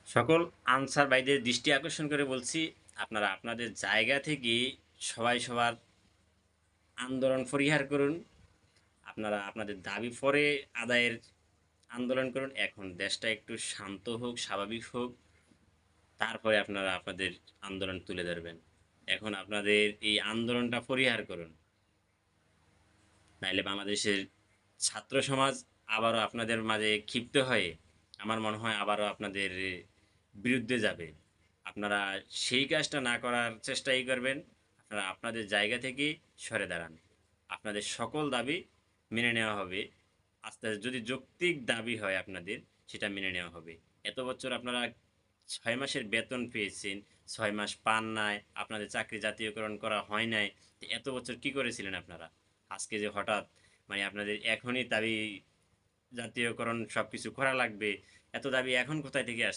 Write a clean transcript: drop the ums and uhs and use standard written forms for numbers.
সকল আনসার ভাইদের দৃষ্টি আকর্ষণ করে বলছি, আপনারা আপনাদের জায়গা থেকে সবাই সবার আন্দোলন পরিহার করুন। আপনারা আপনাদের দাবি পরে আদায়ের আন্দোলন করুন। এখন দেশটা একটু শান্ত হোক, স্বাভাবিক হোক, তারপরে আপনারা আপনাদের আন্দোলন তুলে ধরবেন। এখন আপনাদের এই আন্দোলনটা পরিহার করুন, নাইলে বাংলাদেশের ছাত্র সমাজ আবারও আপনাদের মাঝে ক্ষিপ্ত হয়ে আমার মনে হয় আবারও আপনাদের বিরুদ্ধে যাবে। আপনারা সেই কাজটা না করার চেষ্টাই করবেন। আপনারা আপনাদের জায়গা থেকে সরে দাঁড়ান। আপনাদের সকল দাবি মেনে নেওয়া হবে। আস্তে আস্তে যদি যৌক্তিক দাবি হয় আপনাদের, সেটা মেনে নেওয়া হবে। এত বছর আপনারা 6 মাসের বেতন পেয়েছেন, 6 মাস পান নাই, আপনাদের চাকরি জাতীয়করণ করা হয় নাই। এত বছর কি করেছিলেন আপনারা? আজকে যে হঠাৎ মানে আপনাদের এখনই দাবি জাতীয়করণ সবকিছু করা লাগবে, এত দাবি এখন কোথায় থেকে আসছে?